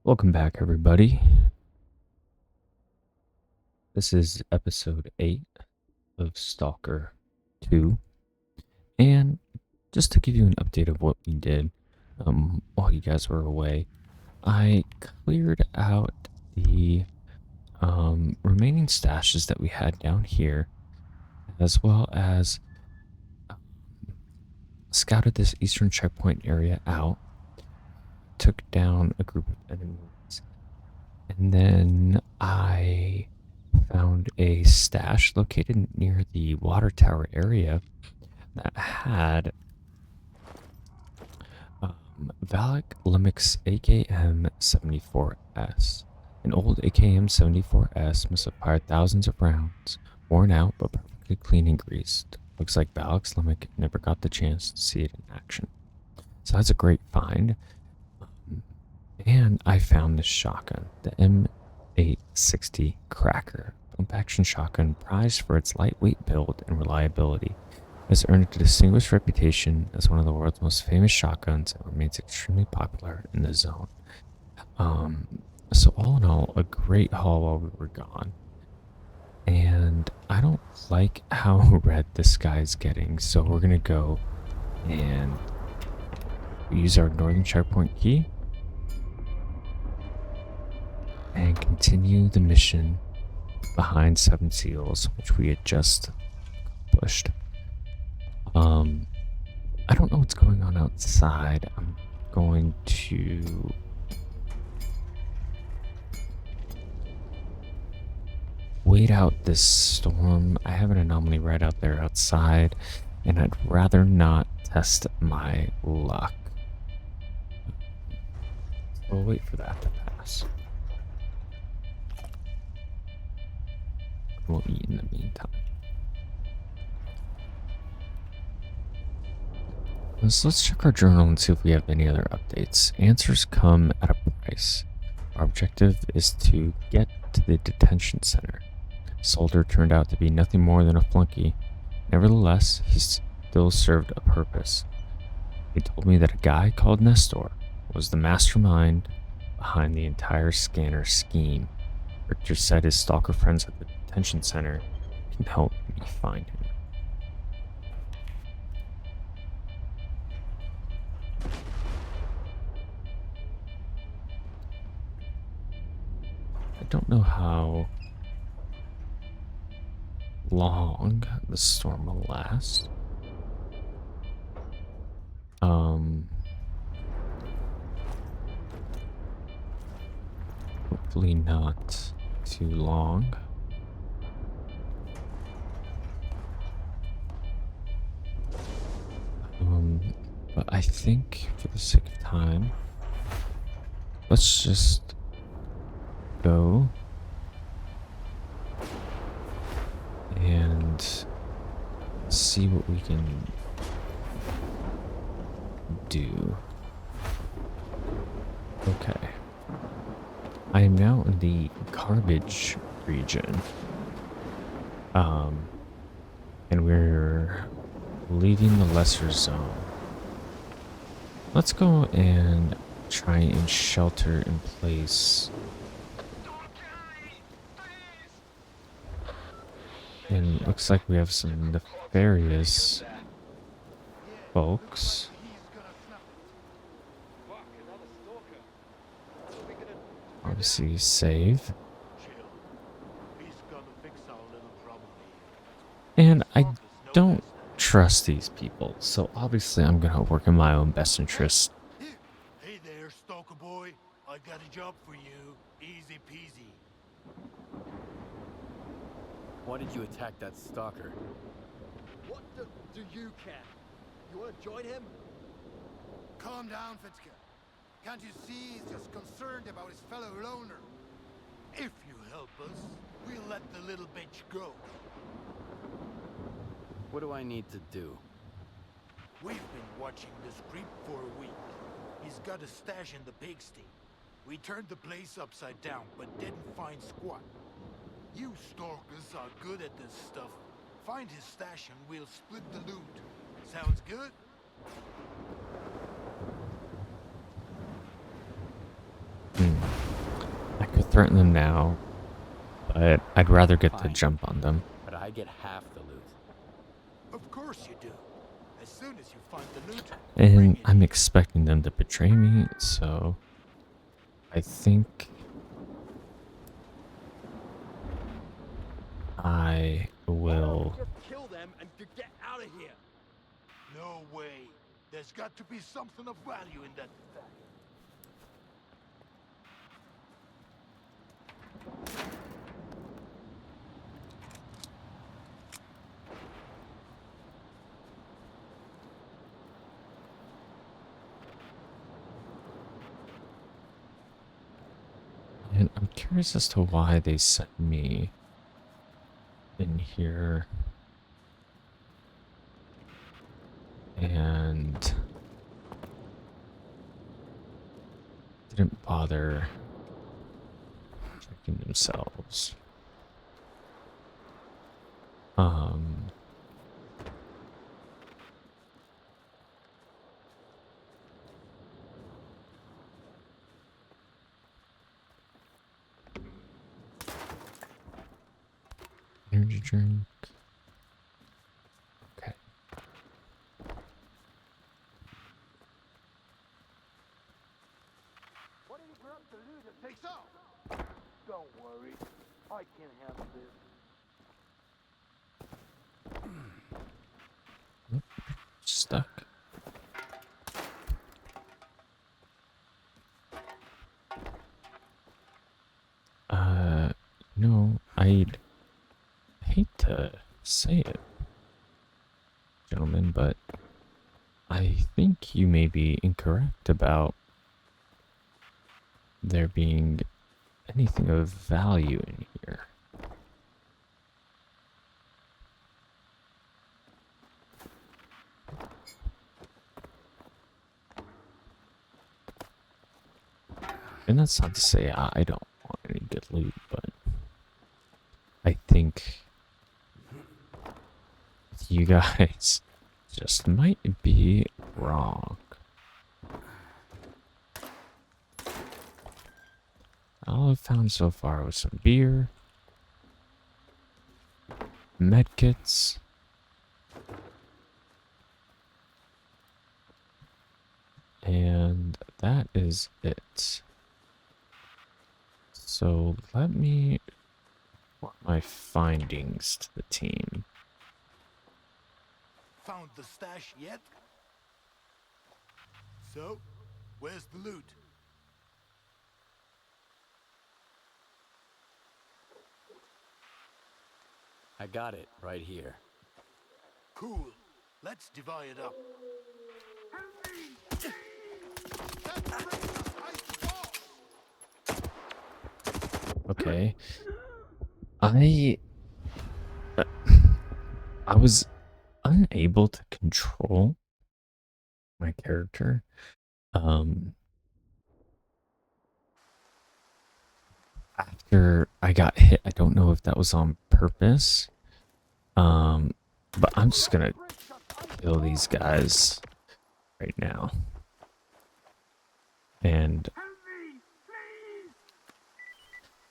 Welcome back, everybody. This is episode 8 of Stalker 2. And just to give you an update of what we did while you guys were away, I cleared out the remaining stashes that we had down here, as well as scouted this eastern checkpoint area out, took down a group of enemies, and then I found a stash located near the water tower area that had Valak Limix AKM 74S. An old AKM 74S must have fired thousands of rounds, worn out but perfectly clean and greased. Looks like Valak's Limix never got the chance to see it in action. So that's a great find. And I found this shotgun, the M860 Cracker, pump action shotgun prized for its lightweight build and reliability. It has earned a distinguished reputation as one of the world's most famous shotguns and remains extremely popular in the zone. So all in all, a great haul while we were gone. And I don't like how red this guy's getting, so we're gonna go and use our northern checkpoint key and continue the mission behind Seven Seals, which we had just accomplished. I don't know what's going on outside. I'm going to wait out this storm. I have an anomaly right out there outside, and I'd rather not test my luck. So we'll wait for that to pass. We'll eat in the meantime. So let's check our journal and see if we have any other updates. Answers come at a price. Our objective is to get to the detention center. Solder turned out to be nothing more than a flunky. Nevertheless, he still served a purpose. He told me that a guy called Nestor was the mastermind behind the entire scanner scheme. Richter said his stalker friends at the detention center can help me find him. I don't know how long the storm will last. Hopefully not too long. But I think for the sake of time, let's just go and see what we can do. Okay. I am now in the garbage region. And we're leaving the lesser zone. Let's go and try and shelter in place. And it looks like we have some nefarious folks. Obviously, save. And I don't trust these people, so obviously I'm gonna work in my own best interest. Hey there, stalker boy. I got a job for you. Easy peasy. Why did you attack that stalker? What do you care? You want to join him? Calm down, Fitzka. Can't you see he's just concerned about his fellow loner? If you help us, we'll let the little bitch go. What do I need to do? We've been watching this creep for a week. He's got a stash in the pigsty. We turned the place upside down, but didn't find squat. You stalkers are good at this stuff. Find his stash and we'll split the loot. Sounds good? could threaten them now, but I'd rather get the Fine. jump on them. But I get half the loot. Of course you do. As soon as you find the loot, bring And it I'm here. expecting them to betray me, so I think I Why don't will. you just kill them and get out of here? No way. There's got to be something of value in that stash. And I'm curious as to why they sent me in here. And didn't bother checking themselves. Energy drink. Okay. Why don't you grab the loot and take off? Don't worry. I can handle this. Stuck. No, I'd hate to say it, gentlemen, but I think you may be incorrect about there being anything of value in here. And that's not to say I don't want any good loot, but I think you guys just might be wrong. All I've found so far was some beer, medkits, and that is it. So let me report my findings to the team. Found the stash yet? So, where's the loot? I got it right here. Cool. Let's divide it up. Okay. I was unable to control my character. After I got hit, I don't know if that was on purpose. But I'm just gonna kill these guys right now. And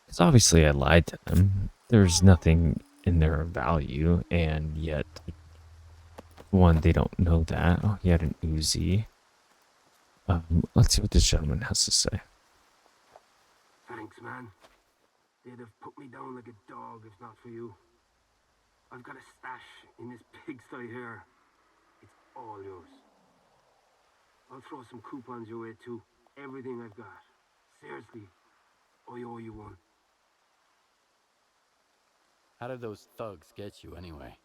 because obviously I lied to them. There's nothing in their value, and yet, one, they don't know that. Oh, he had an Uzi. Let's see what this gentleman has to say. Thanks, man. They'd have put me down like a dog if not for you. I've got a stash in this pigsty here. It's all yours. I'll throw some coupons your way too. Everything I've got. Seriously, I owe you one. How did those thugs get you anyway?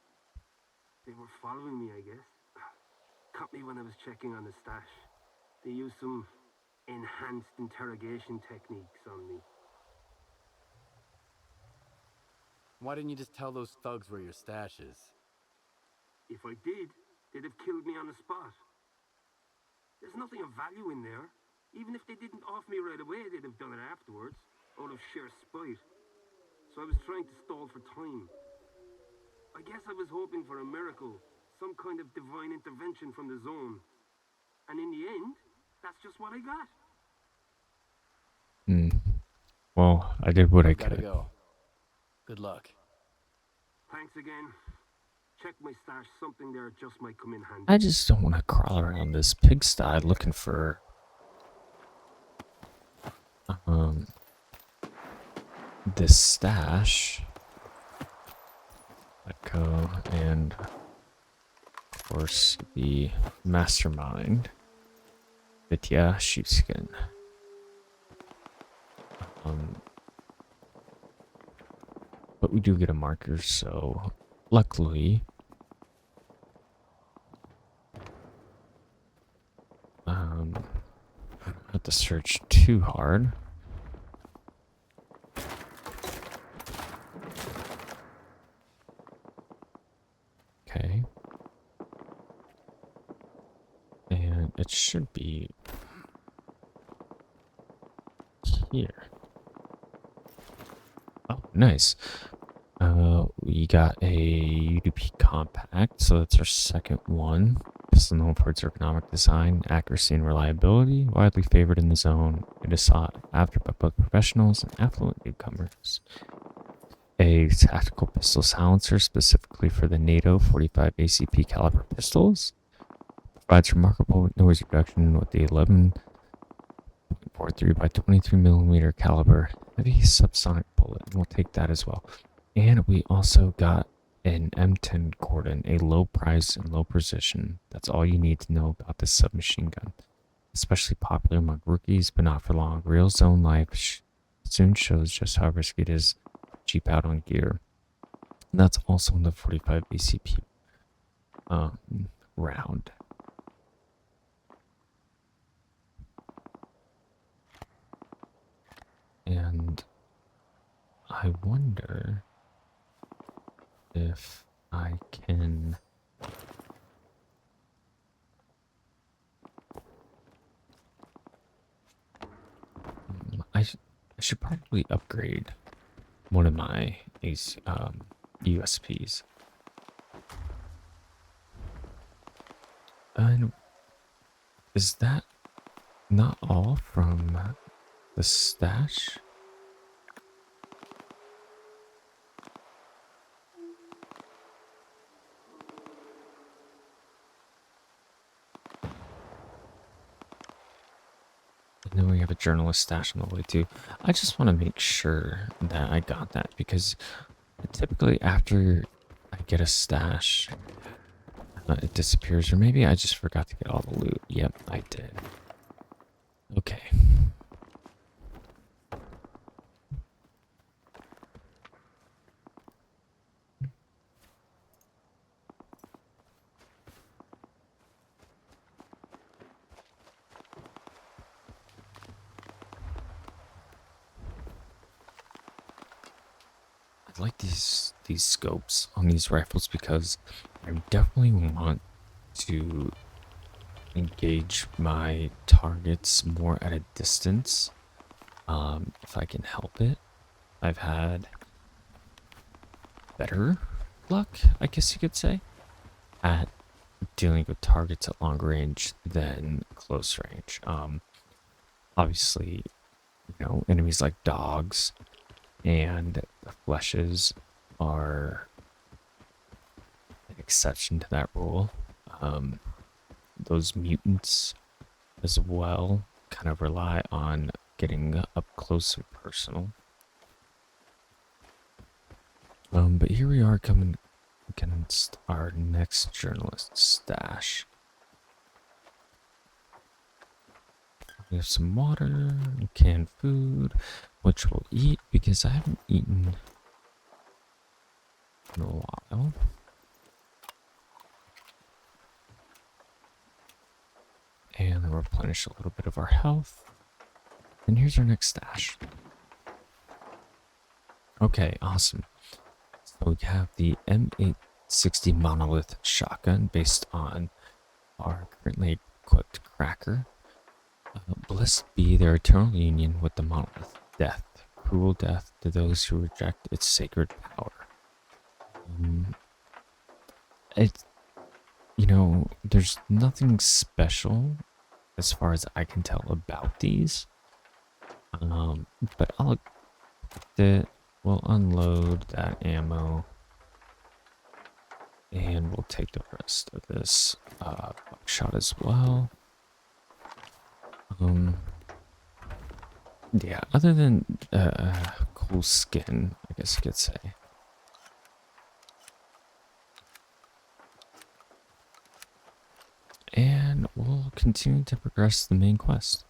They were following me, I guess. Caught me when I was checking on the stash. They used some enhanced interrogation techniques on me. Why didn't you just tell those thugs where your stash is? If I did, they'd have killed me on the spot. There's nothing of value in there. Even if they didn't off me right away, they'd have done it afterwards, out of sheer spite. So I was trying to stall for time. I guess I was hoping for a miracle, some kind of divine intervention from the zone. And in the end, that's just what I got. Hmm. Well, I did what I Gotta could. go. Good luck. Thanks again. Check my stash. Something there just might come in handy. I just don't want to crawl around this pigsty looking for this stash. Echo and of course the mastermind. But yeah, sheepskin. But we do get a marker, so luckily I don't have to search too hard. Okay. And it should be here. Oh, nice. We got a UDP compact, so that's our second one. This is known for its ergonomic design, accuracy, and reliability. Widely favored in the zone, it is sought after by both professionals and affluent newcomers. A tactical pistol silencer specifically for the NATO 45 ACP caliber pistols. Provides remarkable noise reduction with the 11.43 by 23 millimeter caliber heavy subsonic bullet. And we'll take that as well. And we also got an M10 Gordon, a low price and low precision. That's all you need to know about this submachine gun. Especially popular among rookies, but not for long. Real zone life soon shows just how risky it is to cheap out on gear. And that's also in the 45 ACP round. And I wonder if I can I should probably upgrade one of my USPs. And is that not all from the stash? And then we have a journalist stash on the way too. I just want to make sure that I got that because typically after I get a stash, it disappears, or maybe I just forgot to get all the loot. Yep, I did. Okay. I like these scopes on these rifles because I definitely want to engage my targets more at a distance, if I can help it. I've had better luck, I guess you could say, at dealing with targets at long range than close range. Obviously, enemies like dogs and the fleshes are an exception to that rule. Those mutants as well kind of rely on getting up close and personal. But here we are coming against our next journalist stash. We have some water and canned food, which we'll eat because I haven't eaten in a while. And replenish a little bit of our health. And here's our next stash. Okay, awesome. So we have the M860 monolith shotgun based on our currently equipped cracker. Blessed be their eternal union with the monolith. Death, cruel death to those who reject its sacred power. There's nothing special as far as I can tell about these. But I'll We'll unload that ammo. And we'll take the rest of this buckshot as well. Yeah, other than cool skin, I guess you could say. And we'll continue to progress the main quest.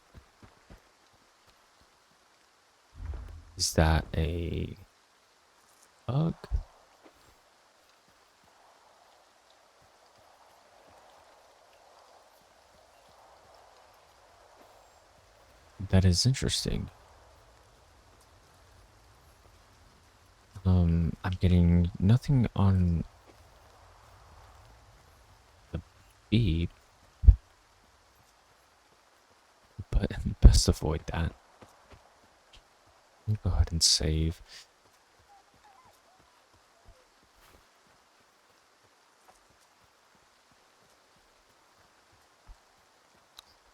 Is that a bug? That is interesting. I'm getting nothing on the beep, but best avoid that. We'll go ahead and save.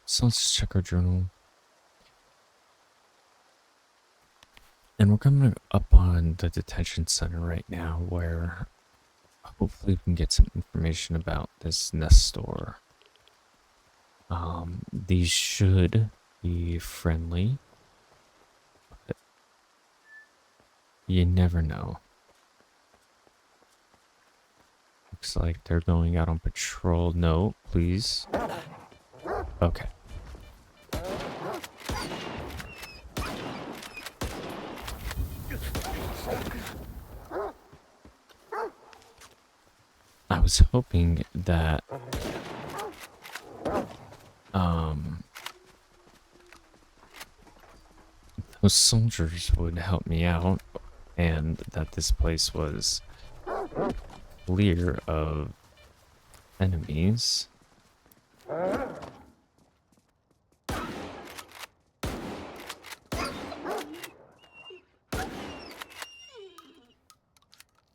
So let's just check our journal. And we're coming up on the detention center right now, where hopefully we can get some information about this Nestor. These should be friendly, but you never know. Looks like they're going out on patrol. No, please. Okay. I was hoping that those soldiers would help me out and that this place was clear of enemies.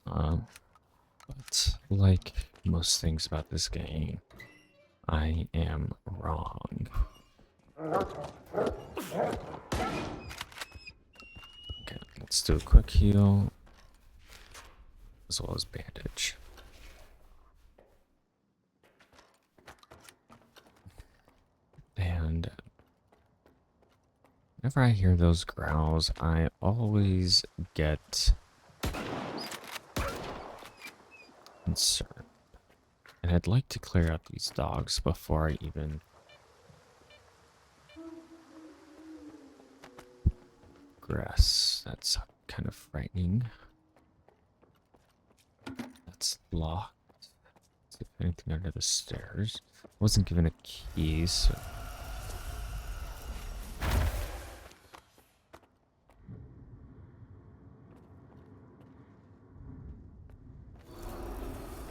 But like most things about this game, I am wrong. Okay, let's do a quick heal as well as bandage. And whenever I hear those growls, I always get concerned. And I'd like to clear out these dogs before I even progress. That's kind of frightening. That's locked. Let's see if anything under the stairs. Wasn't given a key, so...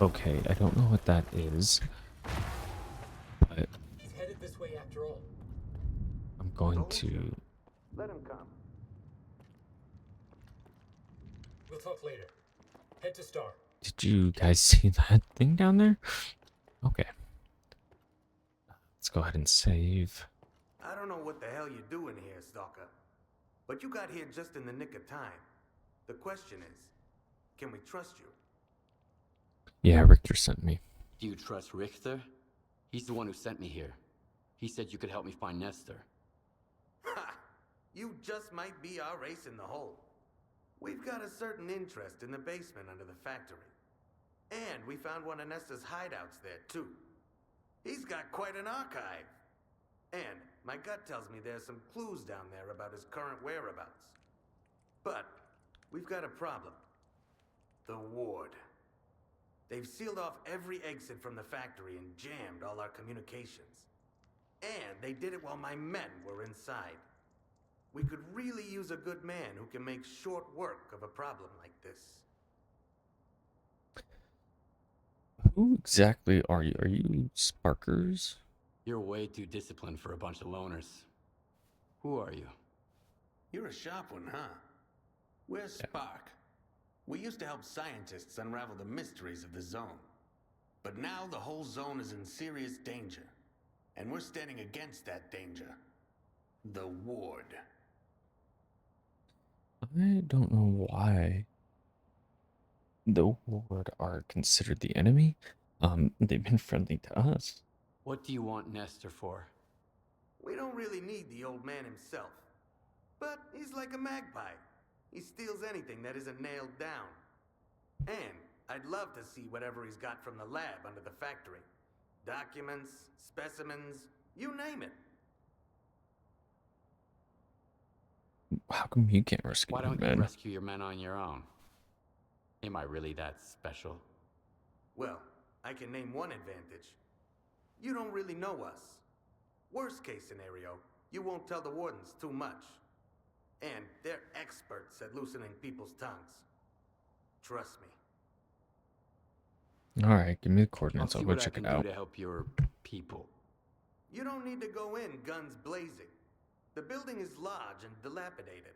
Okay, I don't know what that is, but He's headed this way after all. I'm going to... Let him come. We'll talk later. Head to Star. Did you guys see that thing down there? Okay. Let's go ahead and save. I don't know what the hell you're doing here, Stalker. But you got here just in the nick of time. The question is, can we trust you? Yeah, Richter sent me. Do you trust Richter? He's the one who sent me here. He said you could help me find Nestor. Ha! You just might be our ace in the hole. We've got a certain interest in the basement under the factory. And we found one of Nestor's hideouts there, too. He's got quite an archive. And my gut tells me there's some clues down there about his current whereabouts. But we've got a problem. The ward. They've sealed off every exit from the factory and jammed all our communications. And they did it while my men were inside. We could really use a good man who can make short work of a problem like this. Who exactly are you? Are you Sparkers? You're way too disciplined for a bunch of loners. Who are you? You're a sharp one, huh? We're S.T.A.L.K.E.R. We used to help scientists unravel the mysteries of the zone. But now the whole zone is in serious danger. And we're standing against that danger. The ward. I don't know why the Horde are considered the enemy. They've been friendly to us. What do you want Nestor for? We don't really need the old man himself. But he's like a magpie. He steals anything that isn't nailed down. And I'd love to see whatever he's got from the lab under the factory. Documents, specimens, you name it. How come you can't rescue Why your don't you men? rescue your men on your own? Am I really that special? Well, I can name one advantage. You don't really know us. Worst case scenario, you won't tell the wardens too much. And they're experts at loosening people's tongues. Trust me. All right, give me the I'll coordinates. I'll see go what I check can it do out. to help your people. You don't need to go in guns blazing. The building is large and dilapidated.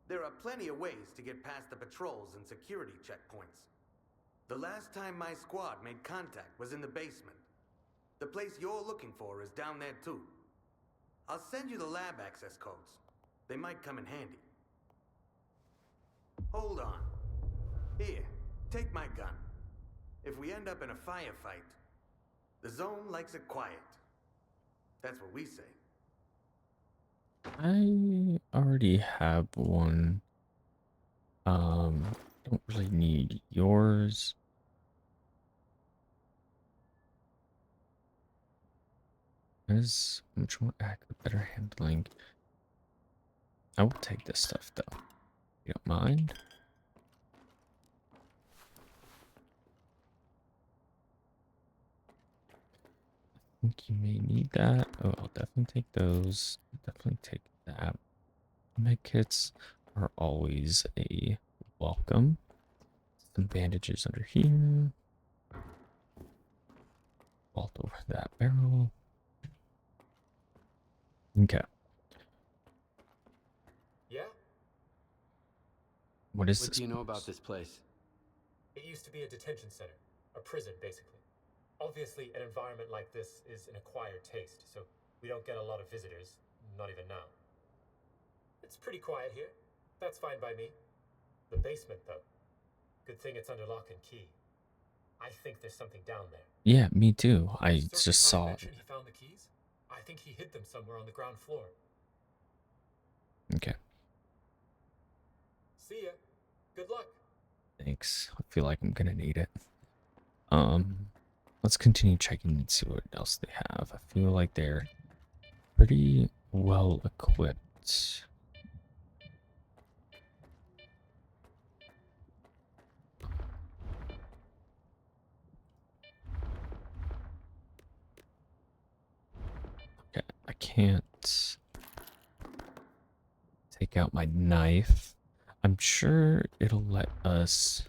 There are plenty of ways to get past the patrols and security checkpoints. The last time my squad made contact was in the basement. The place you're looking for is down there too. I'll send you the lab access codes. They might come in handy. Hold on. Here, take my gun. If we end up in a firefight, the zone likes it quiet. That's what we say. I already have one. Don't really need yours. Is much more accurate, better handling. I will take this stuff though. You don't mind? I think you may need that. Oh, I'll definitely take those. Definitely take that. Med kits are always a welcome. Some bandages under here. Vault over that barrel. Okay. Yeah? What is What this do you know place? about this place? It used to be a detention center. A prison, basically. Obviously, an environment like this is an acquired taste, so we don't get a lot of visitors, not even now. It's pretty quiet here. That's fine by me. The basement, though. Good thing it's under lock and key. I think there's something down there. Yeah, me too. I Circuit just Time saw it. mentioned he found the keys? I think he hid them somewhere on the ground floor. Okay, See ya. Good luck. thanks. I feel like I'm gonna need it. Let's continue checking and see what else they have. I feel like they're pretty well equipped. Okay, I can't take out my knife. I'm sure it'll let us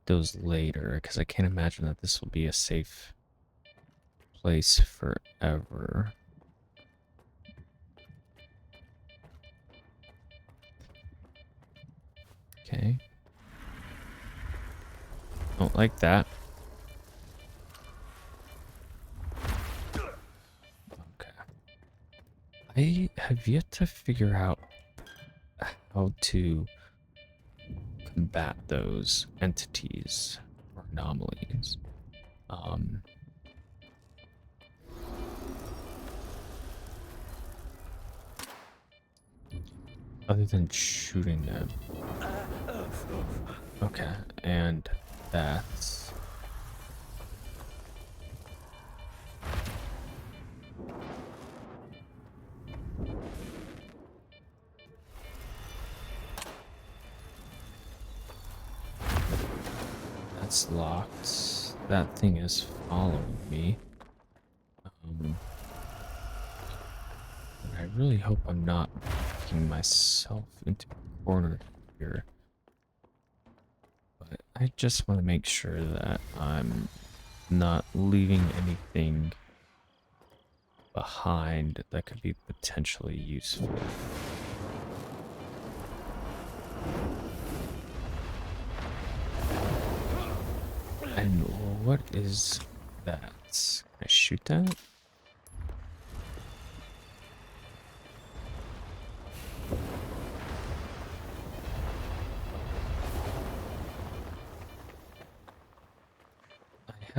those later, because I can't imagine that this will be a safe place forever. Okay. Don't like that. Okay. I have yet to figure out how to combat those entities or anomalies. Other than shooting them. Okay, and that's... That's locked. That thing is following me. I really hope I'm not backing myself into a corner here. But I just want to make sure that I'm not leaving anything behind that could be potentially useful. And what is that? Can I shoot that?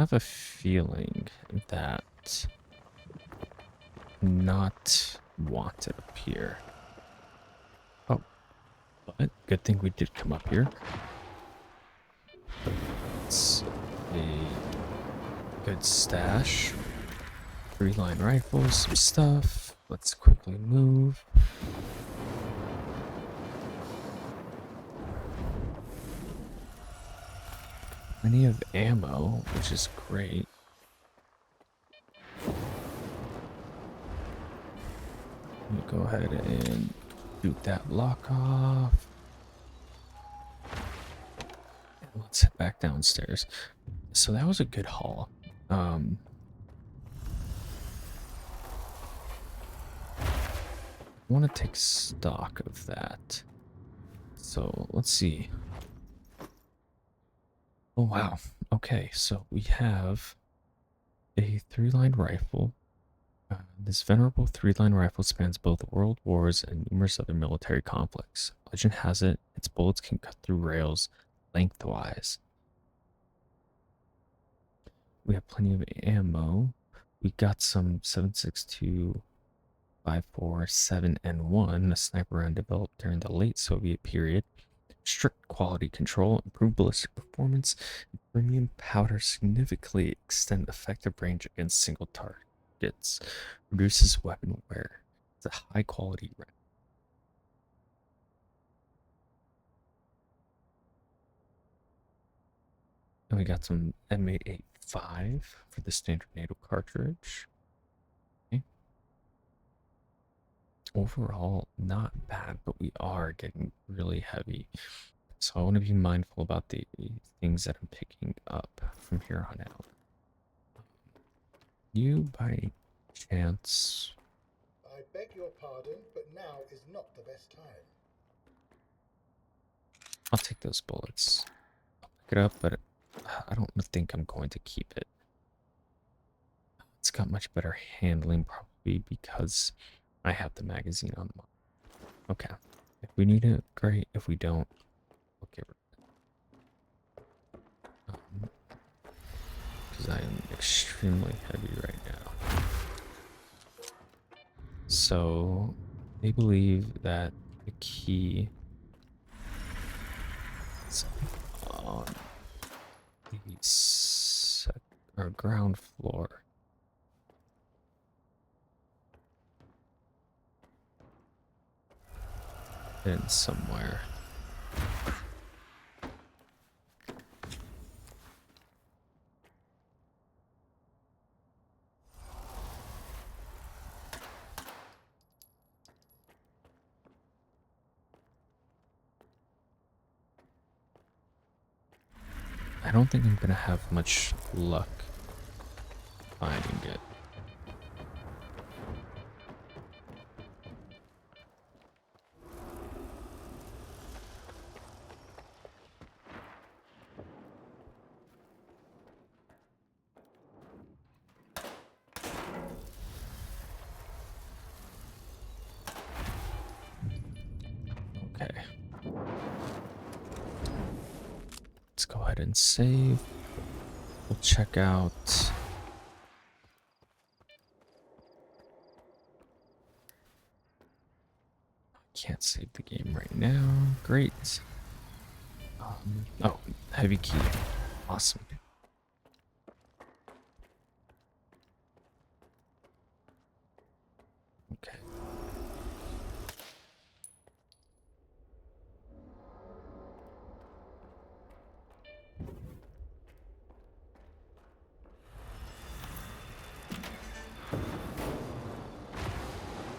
have a feeling that not wanted up here. Oh, but good thing we did come up here. It's a good stash. 3-line rifles, some stuff. Let's quickly move. Plenty of ammo, which is great. Let me go ahead and shoot that lock off. And let's head back downstairs. So that was a good haul. I want to take stock of that. So let's see. Oh, wow. Okay, so we have a 3-line rifle. This venerable 3-line rifle spans both world wars and numerous other military conflicts. Legend has it, its bullets can cut through rails lengthwise. We have plenty of ammo. We got some 7.62, 5.4, 7, and 1, a sniper round developed during the late Soviet period. Strict quality control, improved ballistic performance, and premium powder significantly extend effective range against single targets. Reduces weapon wear. It's a high quality round. And we got some M885 for the standard NATO cartridge. Okay. Overall, not bad, but we are getting really heavy. So I want to be mindful about the things that I'm picking up from here on out. You, by chance... I beg your pardon, but now is not the best time. I'll take those bullets. I'll pick it up, but I don't think I'm going to keep it. It's got much better handling, probably because I have the magazine on. Okay. If we need it, great. If we don't, we'll get rid of it. Because I am extremely heavy right now. So, they believe that the key is on the ground floor. In somewhere. I don't think I'm gonna have much luck finding it. Okay. Let's go ahead and save. We'll check out. Can't save the game right now. Great. Oh, heavy key. Awesome. Okay.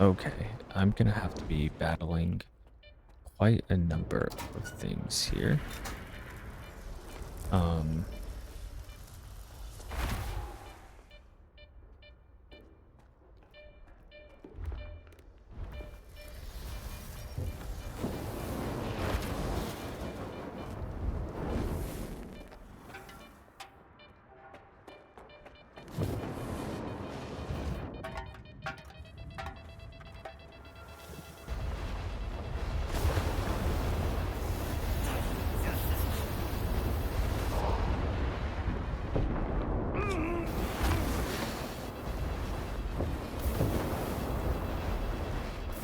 Okay, I'm gonna have to be battling quite a number of things here.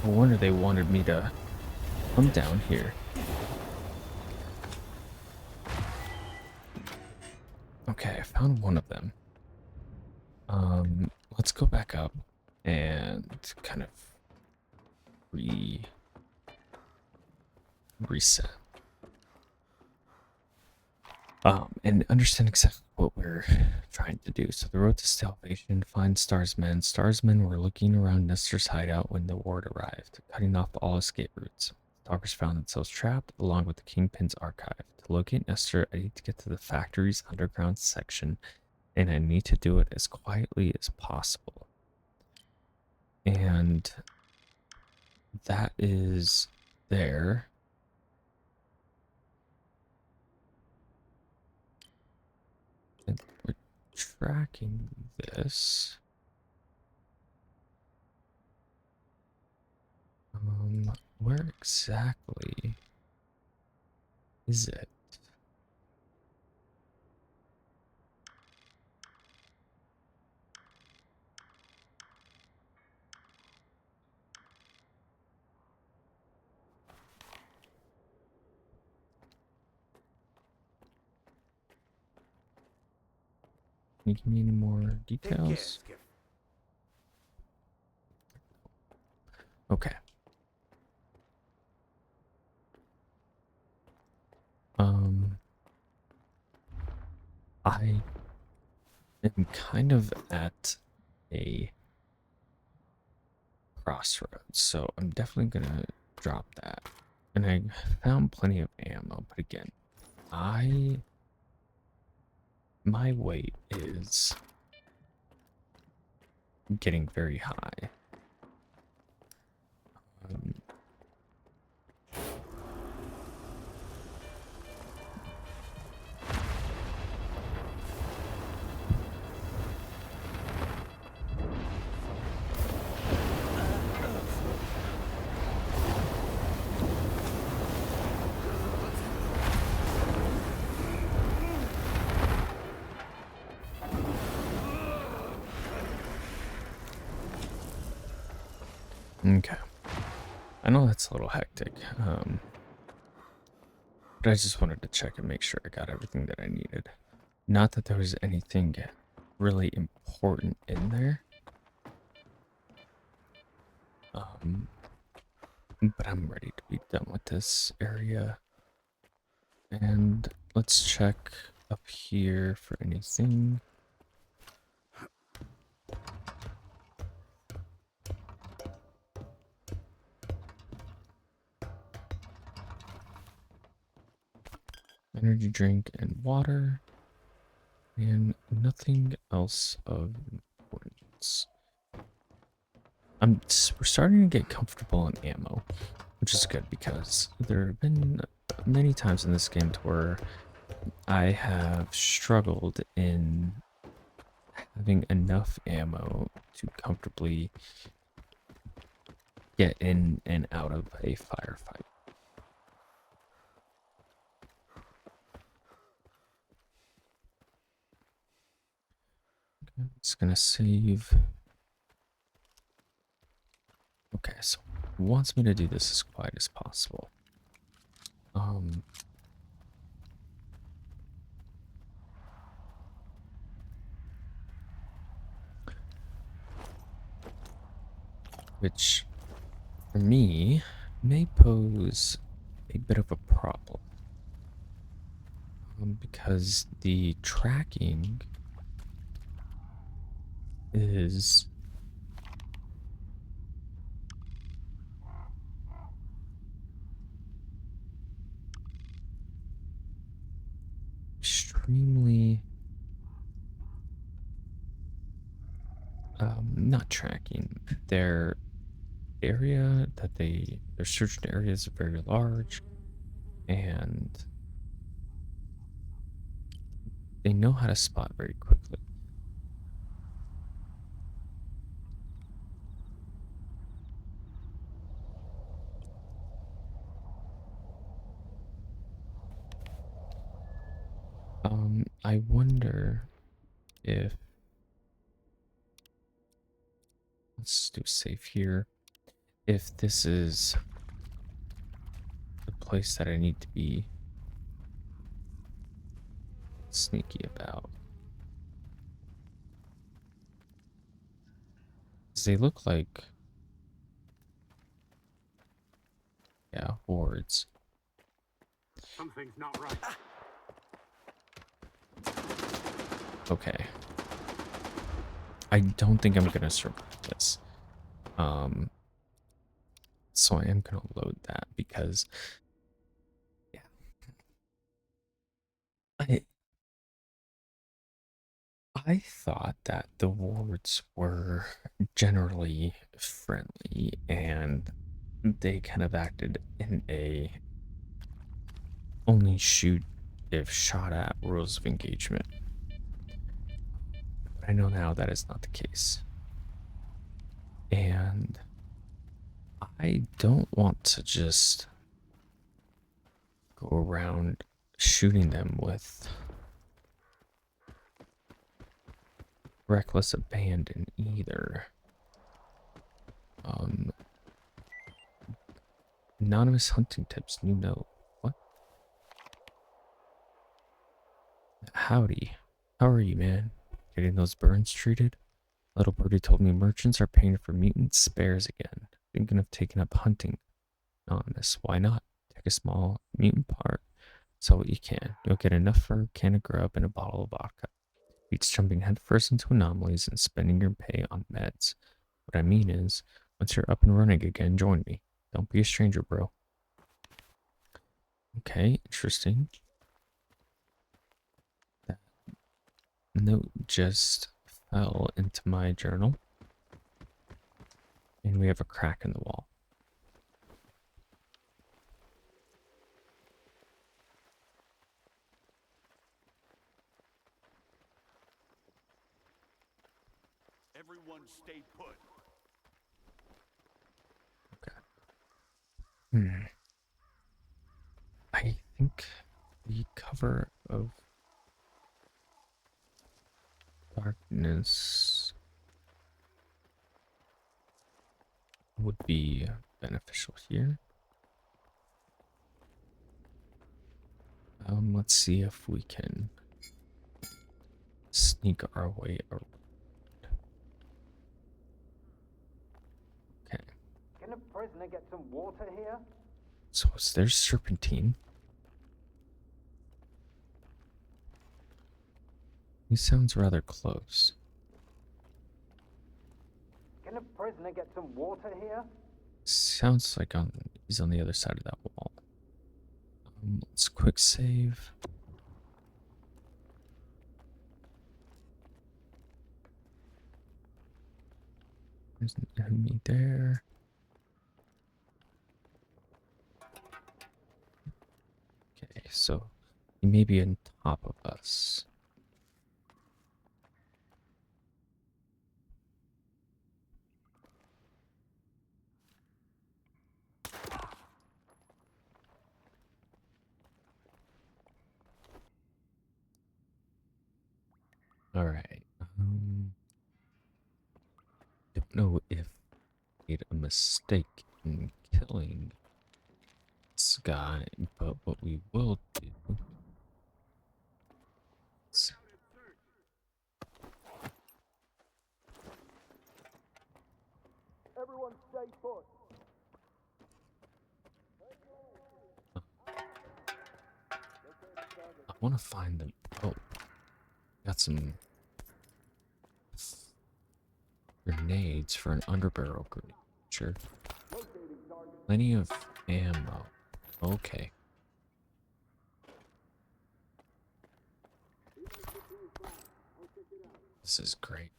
No wonder they wanted me to come down here. Okay, I found one of them. Let's go back up and kind of reset. And understand exactly what we're trying to do. So the road to salvation, find Star's men. Star's men were looking around Nestor's hideout when the ward arrived, cutting off all escape routes. Stalkers found themselves trapped, along with the Kingpin's archive. To locate Nestor, I need to get to the factory's underground section, and I need to do it as quietly as possible. And that is there. And we're tracking this. Where exactly is it? Can you give me any more Take care, details? Skip. Okay. I am kind of at a crossroads, so I'm definitely gonna drop that. And I found plenty of ammo, but again, my weight is getting very high. Um, okay. I know that's a little hectic, but I just wanted to check and make sure I got everything that I needed. Not that there was anything really important in there. But I'm ready to be done with this area. And let's check up here for anything. Energy drink and water. And nothing else of importance. We're starting to get comfortable in ammo, which is good because there have been many times in this game to where I have struggled in having enough ammo to comfortably get in and out of a firefight. Okay, it's gonna save. Okay, so it wants me to do this as quiet as possible. Which for me may pose a bit of a problem. Because the tracking is extremely not tracking. Their area that their searched area is very large, and they know how to spot very quickly. I wonder if, let's do save here. if this is the place that I need to be sneaky about. 'Cause they look like, yeah, wards. Something's not right. Okay. I don't think I'm gonna survive this. So I am gonna load that because, yeah, I I thought that the wards were generally friendly and they kind of acted in a only shoot if shot at rules of engagement. But I know now that is not the case. And I don't want to just go around shooting them with reckless abandon either. Um, Anonymous hunting tips, new note. What? Howdy. How are you, man? Getting those burns treated? Little birdie told me merchants are paying for mutant spares again. Thinking of taking up hunting. Anonymous, why not? Take a small mutant part. Sell what you can. You'll get enough for a can of grub and a bottle of vodka. Beats jumping headfirst into anomalies and spending your pay on meds. What I mean is, once you're up and running again, join me. Don't be a stranger, bro. Okay, interesting. That note just fell into my journal. And we have a crack in the wall. Everyone stay put. Okay. I think the cover of darkness would be beneficial here. Let's see if we can sneak our way around. Okay. Can a prisoner get some water here? So is there serpentine? He sounds rather close. Can a prisoner get some water here? Sounds like he's on the other side of that wall. Let's quick save. There's an enemy there. Okay, so he may be on top of us. All right. Don't know if I made a mistake in killing this guy, but what we will do is Everyone stay put. I want to find them. Oh, got some grenades for an underbarrel grenade. Sure. Plenty of ammo. Okay. This is great.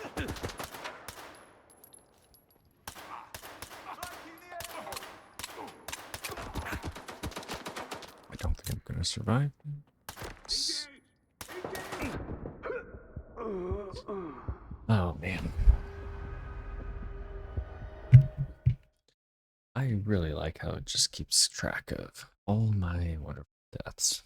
I don't think I'm gonna survive. Oh man. I really like how it just keeps track of all my wonderful deaths.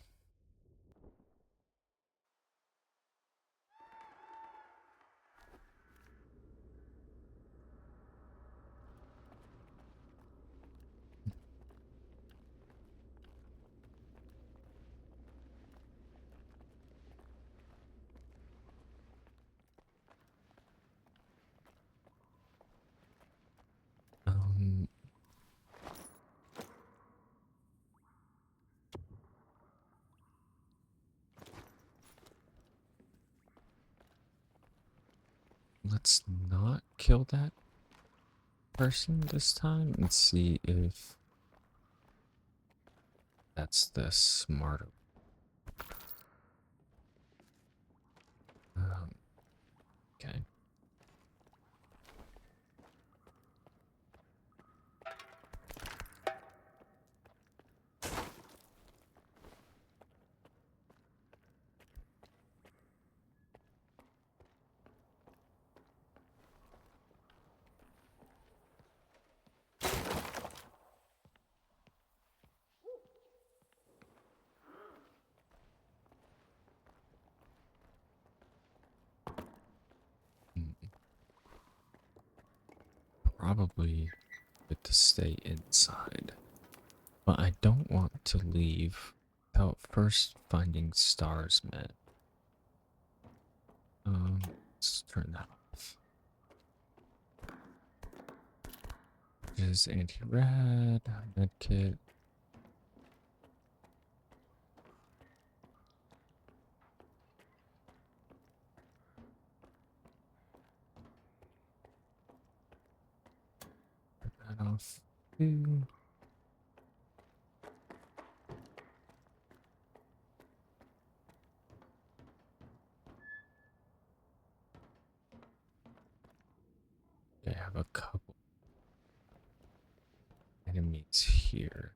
let's not kill that person this time and see if that's the smarter. Okay. Probably good to stay inside, but I don't want to leave without first finding Star's men. Let's turn that off. Is anti-rad, medkit. Turn that off too. I have a couple enemies here.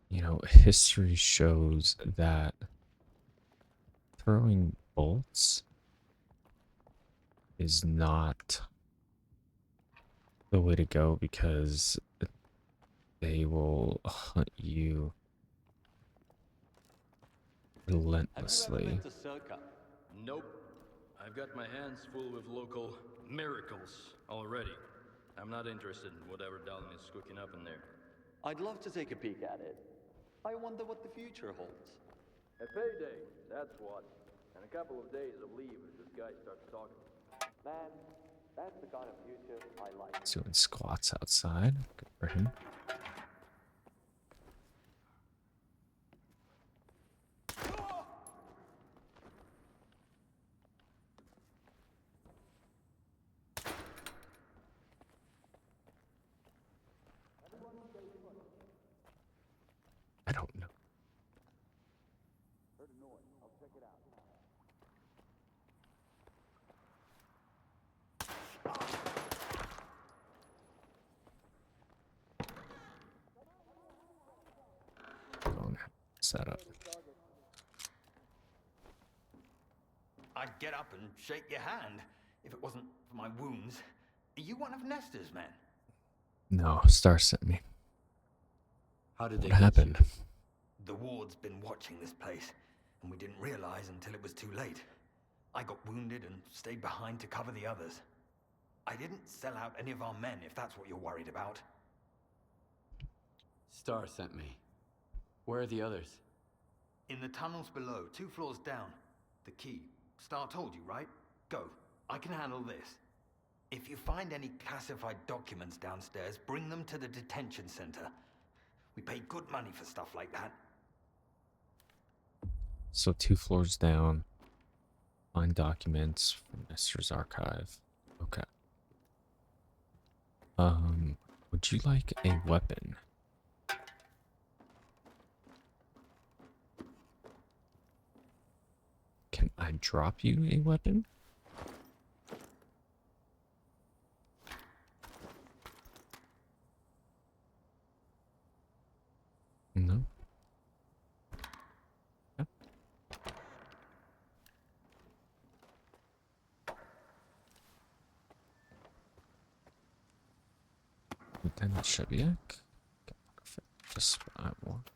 You know, history shows that throwing bolts is not the way to go because they will hunt you relentlessly. S.T.A.L.K.E.R? Nope. I've got my hands full with local miracles already. I'm not interested in whatever Dallin is cooking up in there. I'd love to take a peek at it. I wonder what the future holds. A payday, that's what. And a couple of days of leave if this guy starts talking. Man, that's the kind of future I like. He's doing squats outside. Good for him. I don't know. Heard a noise. I'll check it out. Don't have set up. I'd get up and shake your hand if it wasn't for my wounds. Are you one of Nestor's men? No, Star sent me. How did they What get you? happened? The ward's been watching this place, and we didn't realize until it was too late. I got wounded and stayed behind to cover the others. I didn't sell out any of our men, if that's what you're worried about. Star sent me. Where are the others? In the tunnels below, 2 floors down. The key. Star told you, right? Go. I can handle this. If you find any classified documents downstairs, bring them to the detention center. We pay good money for stuff like that. So 2 floors down. Find documents from Nestor's archive. Okay. Would you like a weapon? Can I drop you a weapon? No. Yep. Lieutenant Shabiak. Perfect. Just what I want.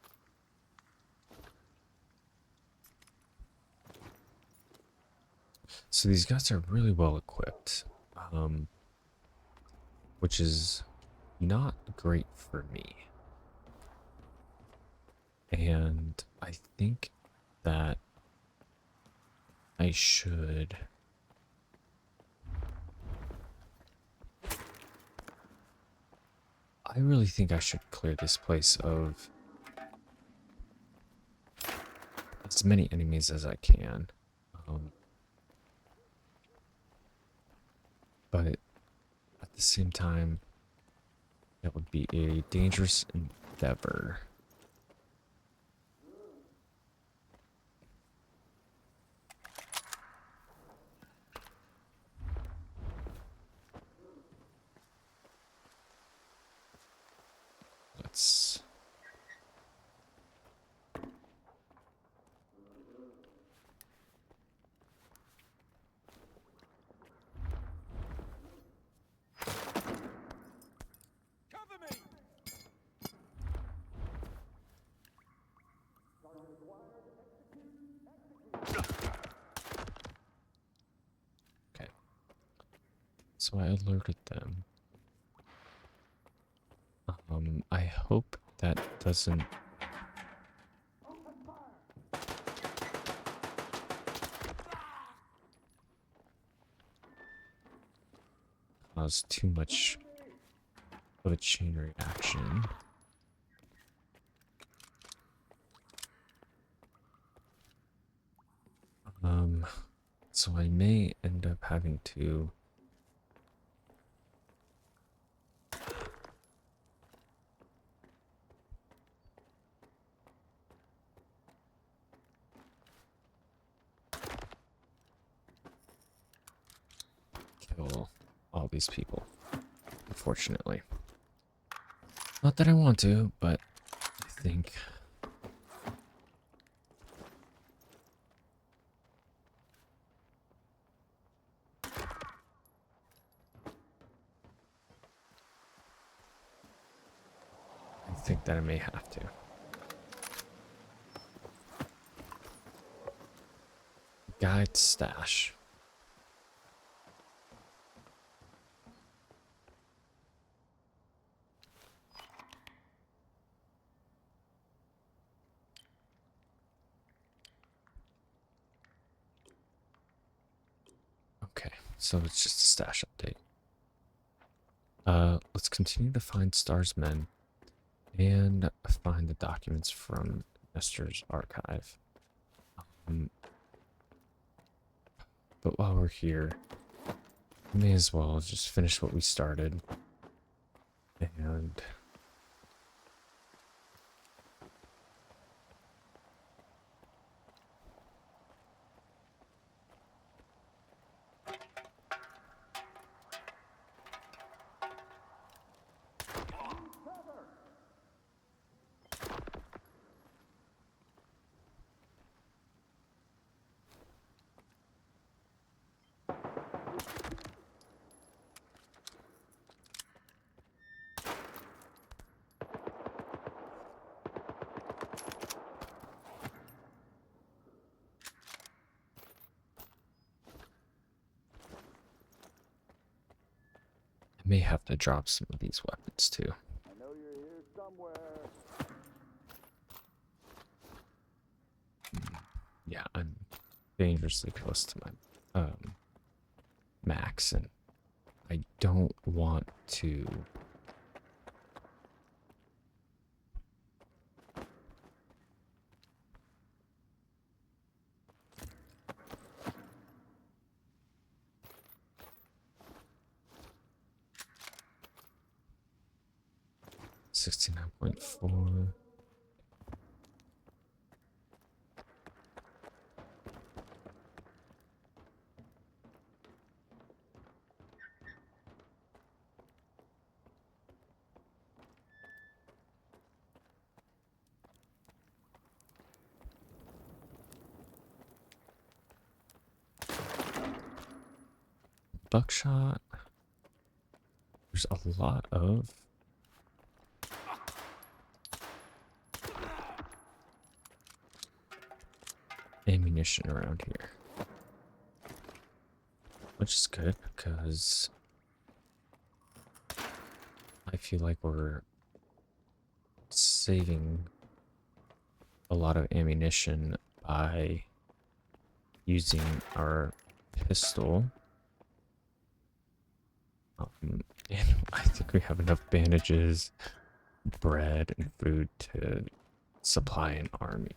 So these guys are really well equipped, which is not great for me. And I think that I should really think I should clear this place of as many enemies as I can. but at the same time, that would be a dangerous endeavor. Let's... Okay. So I alerted them. I hope that doesn't cause too much of a chain reaction. So I may end up having to kill all these people, unfortunately. Not that I want to, but I think that I may have to. Guide stash. Okay, so it's just a stash update. Let's continue to find Star's men and find the documents from Nestor's archive. But while we're here, we may as well just finish what we started. And I may have to drop some of these weapons too. I know you're here somewhere. Yeah, I'm dangerously close to my max, and I don't want to $69.4. Buckshot. There's a lot of ammunition around here, which is good because I feel like we're saving a lot of ammunition by using our pistol. And I think we have enough bandages, bread, and food to supply an army.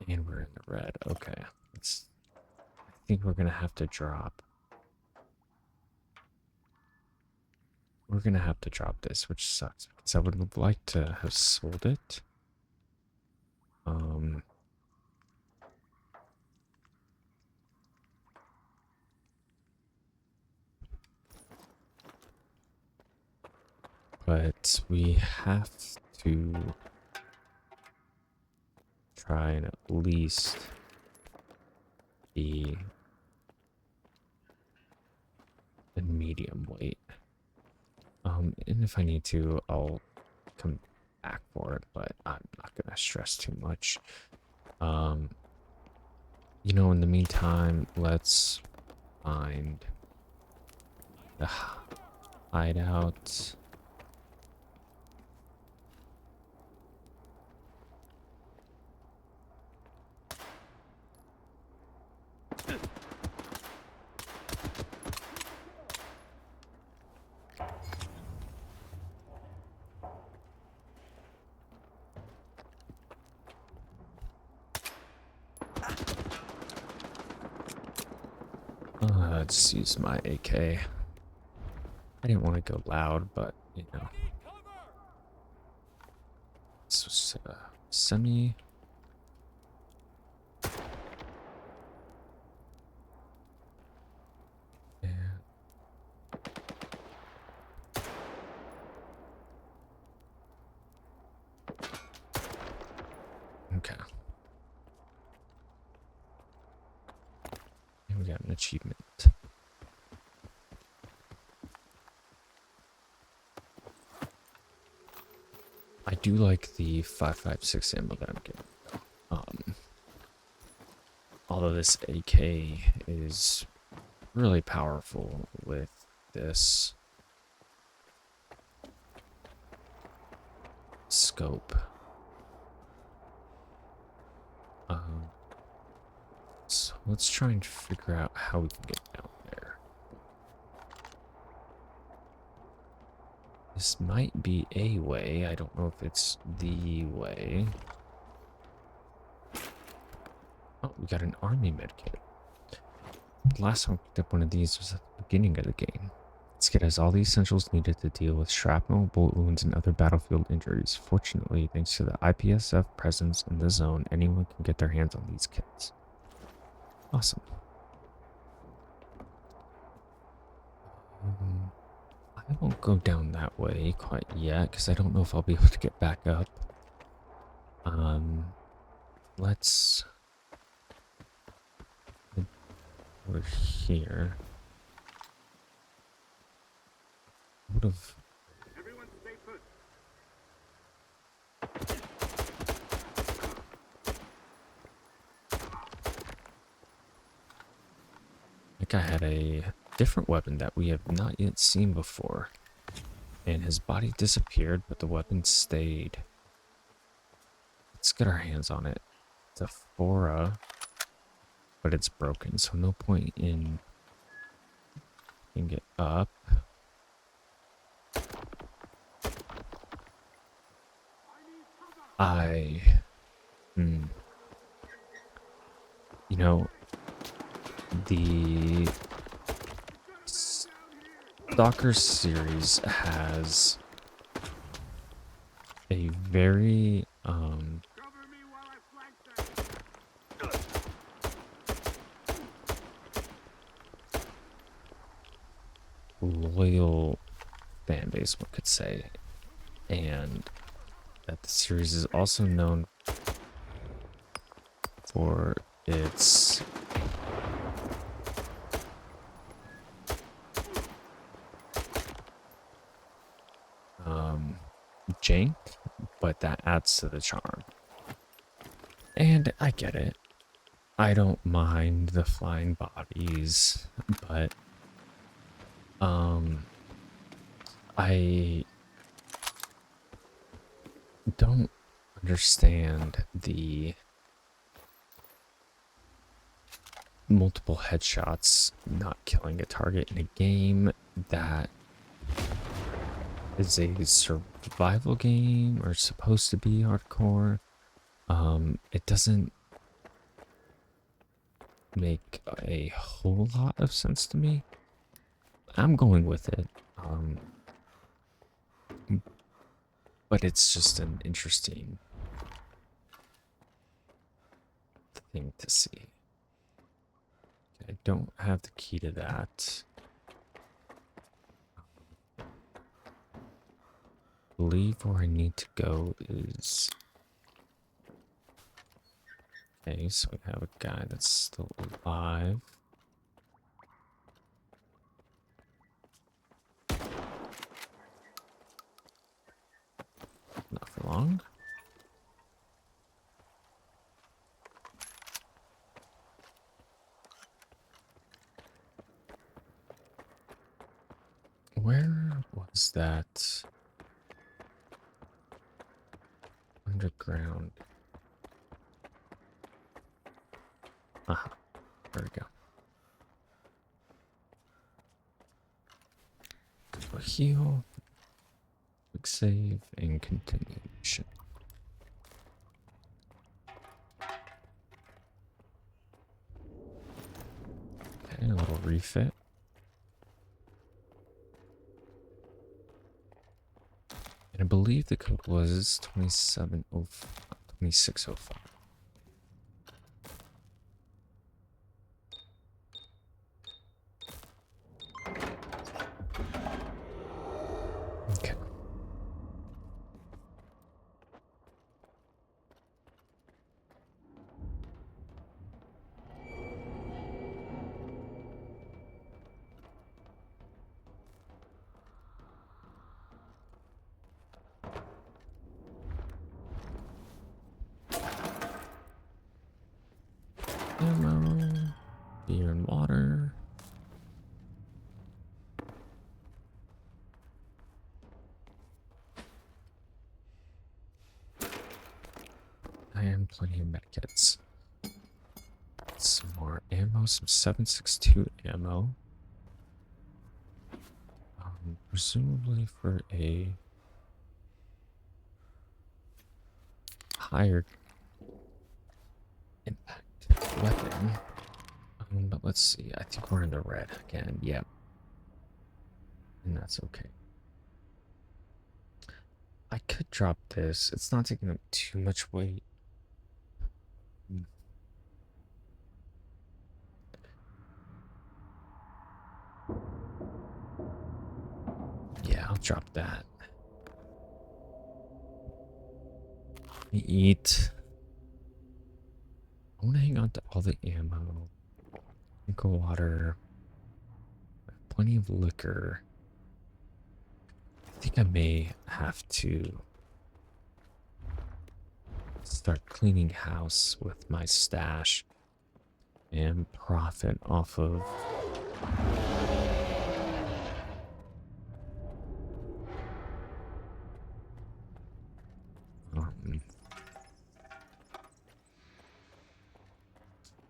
And we're in the red. Okay. I think we're going to have to drop we're gonna have to drop this, which sucks because I would have liked to have sold it. But we have to try and at least be in medium weight. And if I need to, I'll come back for it, but I'm not gonna stress too much. You know, in the meantime, let's find the hideout. Let's use my AK. I didn't want to go loud, but you know. This was semi. Yeah. Okay. And we got an achievement. I do like the 5.56 ammo that I'm getting. Although this AK is really powerful with this scope. So let's try and figure out how we can get down there. This might be a way. I don't know if it's the way. Oh, we got an army medkit. The last time I picked up one of these was at the beginning of the game. This kit has all the essentials needed to deal with shrapnel, bullet wounds, and other battlefield injuries. Fortunately, thanks to the IPSF presence in the zone, anyone can get their hands on these kits. Awesome. I won't go down that way quite yet because I don't know if I'll be able to get back up. Let's head over here. Would have. Everyone stay put. That guy had a different weapon that we have not yet seen before. And his body disappeared, but the weapon stayed. Let's get our hands on it. It's a Fora, but it's broken, so no point in picking it up. You know, the S.T.A.L.K.E.R series has a very loyal fan base, one could say, and that the series is also known for its jank, but that adds to the charm. And I get it. I don't mind the flying bodies, but I don't understand the multiple headshots not killing a target in a game that is a survival game or supposed to be hardcore. It doesn't make a whole lot of sense to me. I'm going with it. But it's just an interesting thing to see. Okay, I don't have the key to that. I believe where I need to go is... Okay, so we have a guy that's still alive. Not for long. Where was that underground? Aha, there we go. So heal, quick save, and continue mission. Okay, a little refit. And I believe the code was 2605. Okay. Ammo, beer and water. And plenty of medkits. Some more ammo, some 7.62 ammo. Presumably for a higher impact weapon. But let's see. I think we're in the red again. Yep. And that's okay. I could drop this. It's not taking up too much weight. Yeah, I'll drop that. Let me eat. I want to hang on to all the ammo. Drink of water. Plenty of liquor. I think I may have to start cleaning house with my stash and profit off of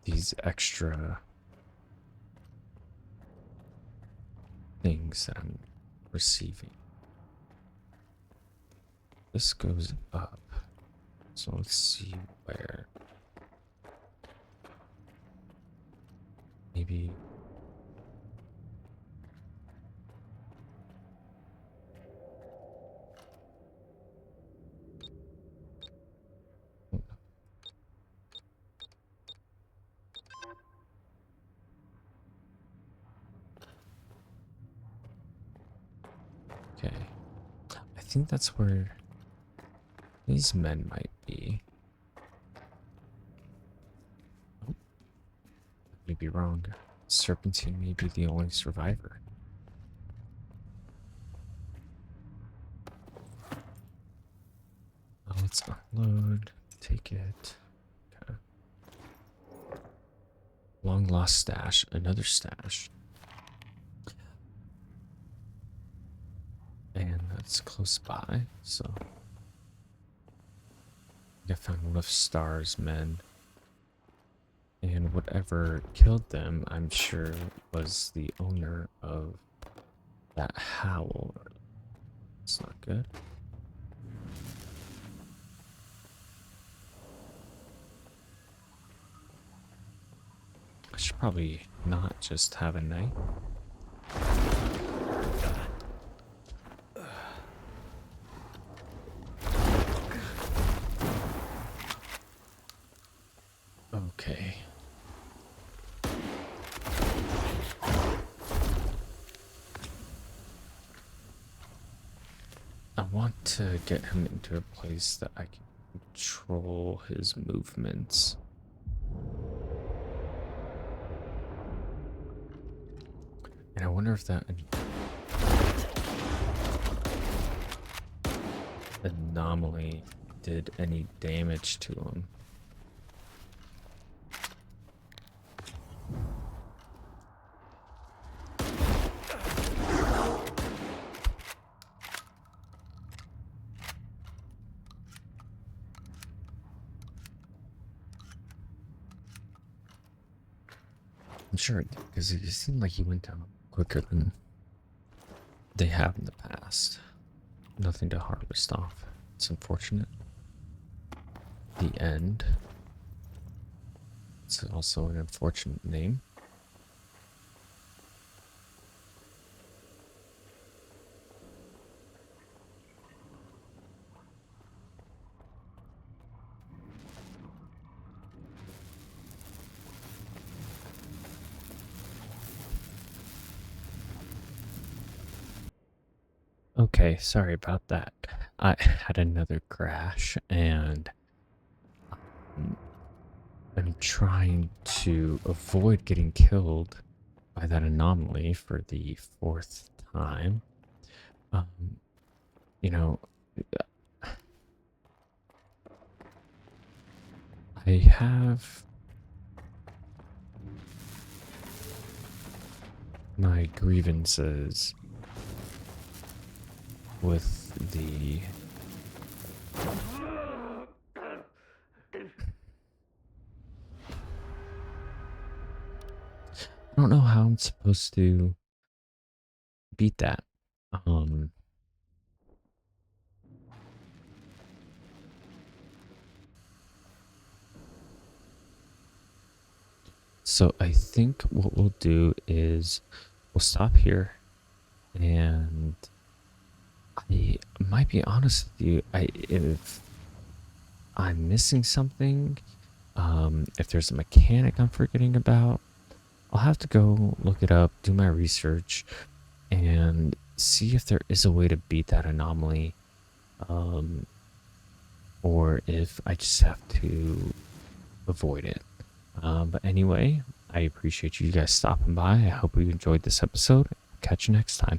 these extra things that I'm receiving. This goes up. So let's see where. Maybe. Okay. I think that's where these men might be. Oh, I may be wrong. Serpentine may be the only survivor. Oh, let's unload. Take it. Okay. Long lost stash. Another stash. And that's close by, so I found one of S.T.A.L.K.E.R's men. And whatever killed them, I'm sure, was the owner of that howl. It's not good. I should probably not just have a knife. want to get him into a place that I can control his movements. And I wonder if that anomaly did any damage to him. I'm sure it did, because it seemed like he went down quicker than they have in the past. Nothing to harvest off. It's unfortunate. The End. It's also an unfortunate name. Okay, sorry about that. I had another crash and I'm trying to avoid getting killed by that anomaly for the 4th time. You know, I have my grievances with the I don't know how I'm supposed to beat that. So I think what we'll do is we'll stop here, and I might be honest with you. If I'm missing something, if there's a mechanic I'm forgetting about, I'll have to go look it up, do my research, and see if there is a way to beat that anomaly, or if I just have to avoid it. But anyway, I appreciate you guys stopping by. I hope you enjoyed this episode. Catch you next time.